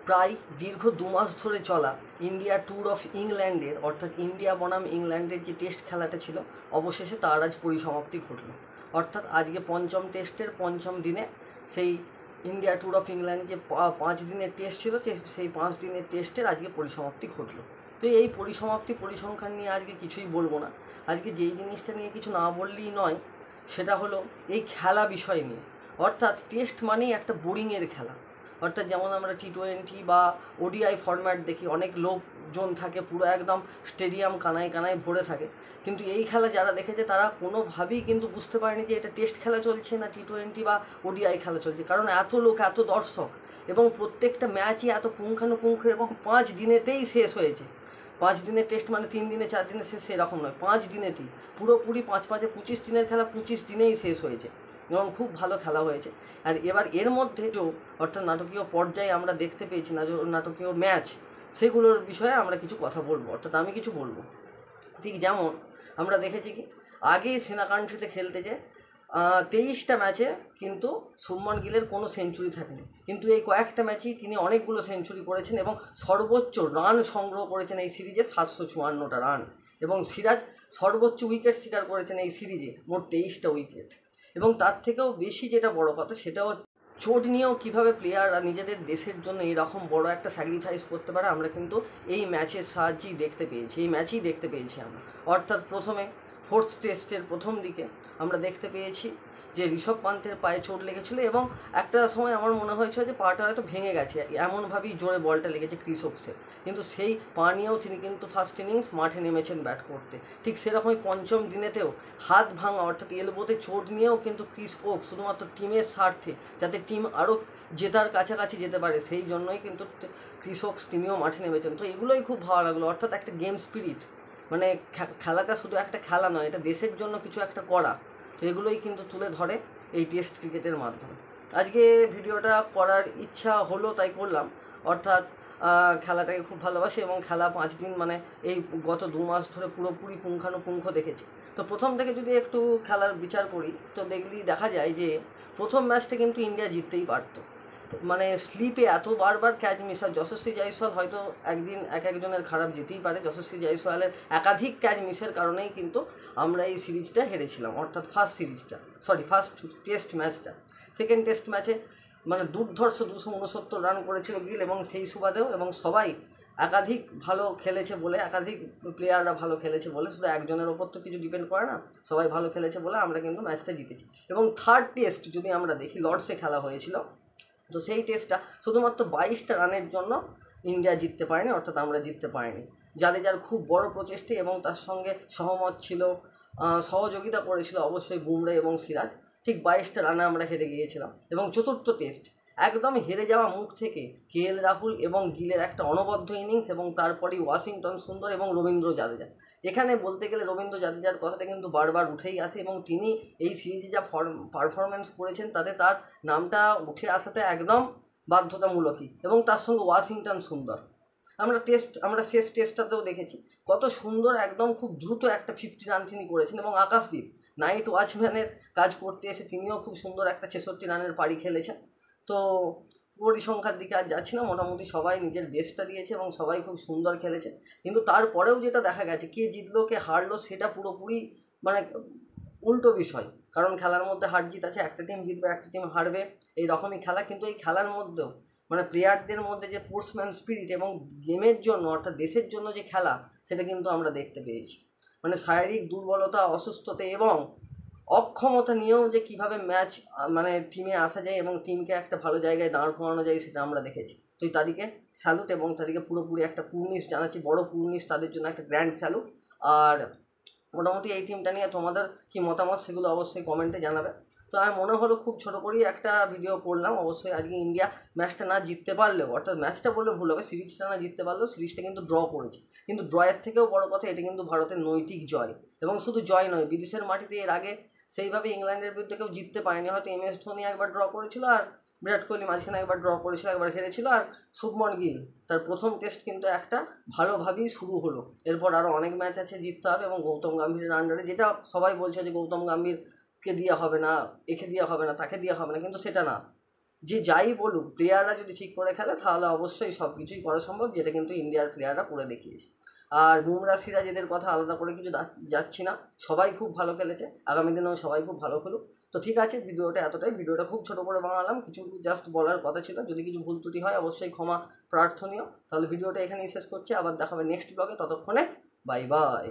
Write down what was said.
প্রায় দীর্ঘ 2 মাস ধরে চলা ইন্ডিয়া ট্যুর অফ ইংল্যান্ডের অর্থাৎ ইন্ডিয়া বনাম ইংল্যান্ডের যে টেস্ট খেলাটা ছিল, অবশেষে তার আজ পরিসমাপ্তি ঘটল। অর্থাৎ আজকে পঞ্চম টেস্টের পঞ্চম দিনে সেই ইন্ডিয়া ট্যুর অফ ইংল্যান্ড যে 5 দিনের টেস্ট ছিল, সেই 5 দিনের টেস্টের আজকে পরিসমাপ্তি ঘটল। তো এই পরিসংখ্যান নিয়ে আজকে কিছুই বলবো না। আজকে যেই জিনিসটা নিয়ে কিছু না বললেই নয়, সেটা হলো এই খেলা বিষয় নিয়ে। অর্থাৎ টেস্ট মানেই একটা বোরিংয়ের খেলা। অর্থাৎ যেমন আমরা T20 বা ওডিআই ফরম্যাট দেখি, অনেক লোকজন থাকে, পুরো একদম স্টেডিয়াম কানায় কানায় ভরে থাকে, কিন্তু এই খেলা যারা দেখেছে তারা কোনোভাবেই কিন্তু বুঝতে পারেনি যে এটা টেস্ট খেলা চলছে না T20 বা ওডিআই খেলা চলছে। কারণ এত লোক, এত দর্শক, এবং প্রত্যেকটা ম্যাচই এত পুঙ্খানুপুঙ্খ, এবং 5 দিনেতেই শেষ হয়েছে। 5 দিনের টেস্ট মানে 3 দিনে 4 দিনে শেষ, সেরকম নয়, 5 দিনেতেই পুরোপুরি 5-5-এ 25 দিনের খেলা 25 দিনেই শেষ হয়েছে, এবং খুব ভালো খেলা হয়েছে। আর এবার এর মধ্যে অর্থাৎ নাটকীয় পর্যায়ে আমরা দেখতে পেয়েছি নাটকীয় ম্যাচ, সেগুলোর বিষয়ে আমরা কিছু কথা বলবো, অর্থাৎ আমি কিছু বলবো। ঠিক যেমন আমরা দেখেছি কি, আগে সেনা কান্ট্রিতে খেলতে যে 23টা ম্যাচে কিন্তু শুভমান গিলের কোনো সেঞ্চুরি থাকেনি, কিন্তু এই কয়েকটা ম্যাচেই তিনি অনেকগুলো সেঞ্চুরি করেছেন এবং সর্বোচ্চ রান সংগ্রহ করেছেন এই সিরিজে 754টা রান, এবং সিরাজ সর্বোচ্চ উইকেট শিকার করেছেন এই সিরিজে, মোট 23টা উইকেট। এবং তার থেকেও বেশি যেটা বড় কথা, সেটাও চোট নিয়েও কীভাবে প্লেয়াররা নিজেদের দেশের জন্য এরকম বড় একটা স্যাক্রিফাইস করতে পারে, আমরা কিন্তু এই ম্যাচের সাহায্যেই দেখতে পেয়েছি, আমরা। অর্থাৎ প্রথমে 4th টেস্টের প্রথম দিকে আমরা দেখতে পেয়েছি যে ঋষভ পান্তের পায়ে চোট লেগেছিলো, এবং একটা সময় আমার মনে হয়েছিল যে পাটা হয়তো ভেঙে গেছে, এমনভাবেই জোরে বলটা লেগেছে ক্রিস ওকসের, কিন্তু সেই পা নিয়েও তিনি কিন্তু ফার্স্ট ইনিংস মাঠে নেমেছেন ব্যাট করতে। ঠিক সেরকমই পঞ্চম দিনেতেও হাত ভাঙা অর্থাৎ এলবোতে চোট নিয়েও কিন্তু ক্রিস ওক শুধুমাত্র টিমের স্বার্থে, যাতে টিম আরও জেতার কাছাকাছি যেতে পারে, সেই জন্যই কিন্তু ক্রিস ওকস তিনিও মাঠে নেমেছেন। তো এগুলোই খুব ভালো লাগলো, অর্থাৎ একটা গেম স্পিরিট, মানে খেলাটা শুধু একটা খেলা নয়, এটা দেশের জন্য কিছু একটা করা। তো এগুলোই কিন্তু তুলে ধরে এই টেস্ট ক্রিকেটের মাধ্যমে। আজকে ভিডিওটা করার ইচ্ছা হলো, তাই করলাম। অর্থাৎ খেলাটাকে খুব ভালোবাসি, এবং খেলা 5 দিন মানে এই গত 2 মাস ধরে পুরোপুরি পুঙ্খানুপুঙ্খ দেখেছি। তো প্রথম থেকে যদি একটু খেলার বিচার করি, তো দেখা যায় যে প্রথম ম্যাচটা কিন্তু ইন্ডিয়া জিততেই পারতো। মানে স্লিপে এত বারবার ক্যাচ মিস হয়, যশস্বী জয়সওয়াল হয়তো একদিন একজনের খারাপ যেতেই পারে, যশস্বী জয়সওয়ালের একাধিক ক্যাচ মিসের কারণেই কিন্তু আমরা এই সিরিজটা হেরেছিলাম, অর্থাৎ ফার্স্ট টেস্ট ম্যাচটা। সেকেন্ড টেস্ট ম্যাচে মানে দুর্ধর্ষ 269 রান করেছিল গিল, এবং সেই সুবাদেও, এবং সবাই একাধিক ভালো খেলেছে বলে, একাধিক প্লেয়াররা ভালো খেলেছে বলে, শুধু একজনের ওপর তো কিছু ডিপেন্ড করে না, সবাই ভালো খেলেছে বলে আমরা কিন্তু ম্যাচটা জিতেছি। এবং থার্ড টেস্ট যদি আমরা দেখি, লর্ডসে খেলা হয়েছিল, তো সেই টেস্টটা শুধুমাত্র 22টা রানের জন্য ইন্ডিয়া জিততে পারেনি, অর্থাৎ আমরা জিততে পারিনি। যার খুব বড় প্রচেষ্টা, এবং তার সঙ্গে সহমত ছিল, সহযোগিতা করেছিল অবশ্যই বুমরা এবং সিরাজ। ঠিক 22টা রানে আমরা হেরে গিয়েছিলাম। এবং চতুর্থ টেস্ট একদম হেরে যাওয়া মুখ থেকে KL রাহুল এবং গিলের একটা অনবদ্য ইনিংস, এবং তারপরেই ওয়াশিংটন সুন্দর এবং রবীন্দ্র জাদেজা। এখানে বলতে গেলে রবীন্দ্র জাদেজার কথাটা কিন্তু বারবার উঠেই আসে, এবং তিনি এই সিরিজে যা পারফরমেন্স করেছেন তাতে তার নামটা উঠে আসাতে একদম বাধ্যতামূলকই। এবং তার সঙ্গে ওয়াশিংটন সুন্দর, আমরা শেষ টেস্টটাতেও দেখেছি কত সুন্দর, একদম খুব দ্রুত একটা 50 রান তিনি করেছেন। এবং আকাশদীপ নাইট ওয়াচম্যানের কাজ করতে এসে তিনিও খুব সুন্দর একটা 66 রানের পাড়ি খেলেছেন। তো পরিসংখ্যার দিকে আর যাচ্ছি না, মোটামুটি সবাই নিজের বেস্টটা দিয়েছে এবং সবাই খুব সুন্দর খেলেছে। কিন্তু তারপরেও যেটা দেখা গেছে, কে জিতলো কে হারলো সেটা পুরোপুরি মানে উল্টো বিষয়। কারণ খেলার মধ্যে হার জিত আছে, একটা টিম জিতবে একটা টিম হারবে, এই রকমই খেলা। কিন্তু এই খেলার মধ্যেও মানে প্লেয়ারদের মধ্যে যে স্পোর্টসম্যান স্পিরিট এবং গেমের জন্য অর্থাৎ দেশের জন্য যে খেলা, সেটা কিন্তু আমরা দেখতে পেয়েছি। মানে শারীরিক দুর্বলতা, অসুস্থতা এবং অক্ষমতা নিয়েও যে কীভাবে ম্যাচ মানে টিমে আসা যায় এবং টিমকে একটা ভালো জায়গায় দাঁড় করানো যায়, সেটা আমরা দেখেছি। তো তাদেরকে স্যালুট, এবং তাদেরকে পুরোপুরি একটা পুরনিশ জানাচ্ছি, বড় পুরনিশ, তাদের জন্য একটা গ্র্যান্ড স্যালুট। আর মোটামুটি এই টিমটা নিয়ে তোমাদের কি মতামত সেগুলো অবশ্যই কমেন্টে জানাবে। তো আমি মনে হলো খুব ছোটো করেই একটা ভিডিও করলাম। অবশ্যই আজকে ইন্ডিয়া ম্যাচটা না জিততে পারলেও, অর্থাৎ ম্যাচটা বললে ভুল হবে, সিরিজটা না জিততে পারলেও সিরিজটা কিন্তু ড্র করেছে। কিন্তু ড্রয়ের থেকেও বড় কথা, এটা কিন্তু ভারতের নৈতিক জয়। এবং শুধু জয় নয়, বিদেশের মাটিতে এর আগে সেইভাবে ইংল্যান্ডের বিরুদ্ধে কেউ জিততে পারেনি। হয়তো MS ধোনি একবার ড্র করেছিল, আর বিরাট কোহলি মাঝখানে একবার ড্র করেছিল, একবার হেরেছিল, আর শুভমন গিল তার প্রথম টেস্ট কিন্তু একটা ভালোভাবেই শুরু হলো। এরপর আরও অনেক ম্যাচ আছে জিততে হবে, এবং গৌতম গম্ভীরের আন্ডারে, যেটা সবাই বলছে যে গৌতম গম্ভীরকে দেওয়া হবে না, একে দেওয়া হবে না, তাকে দেওয়া হবে না, কিন্তু সেটা না। যে যাই বলুক, প্লেয়াররা যদি ঠিক করে খেলে তাহলে অবশ্যই সব কিছুই করা সম্ভব, যেটা কিন্তু ইন্ডিয়ার প্লেয়াররা করে দেখিয়েছে। আর বুমরা সিরাজ এদের কথা আলাদা করে কিছু যাচ্ছি না, সবাই খুব ভালো খেলেছে, আগামী দিনেও সবাই খুব ভালো খেলুক। তো ঠিক আছে, ভিডিওটা এতটাই। ভিডিওটা খুব ছোটো করে বানালাম, কিছু জাস্ট বলার কথা ছিল। যদি কিছু ভুল ত্রুটি হয় অবশ্যই ক্ষমা প্রার্থনীয়। তাহলে ভিডিওটা এখানেই শেষ করছি, আবার দেখাবে নেক্সট ব্লগে। ততক্ষণে বাই বাই।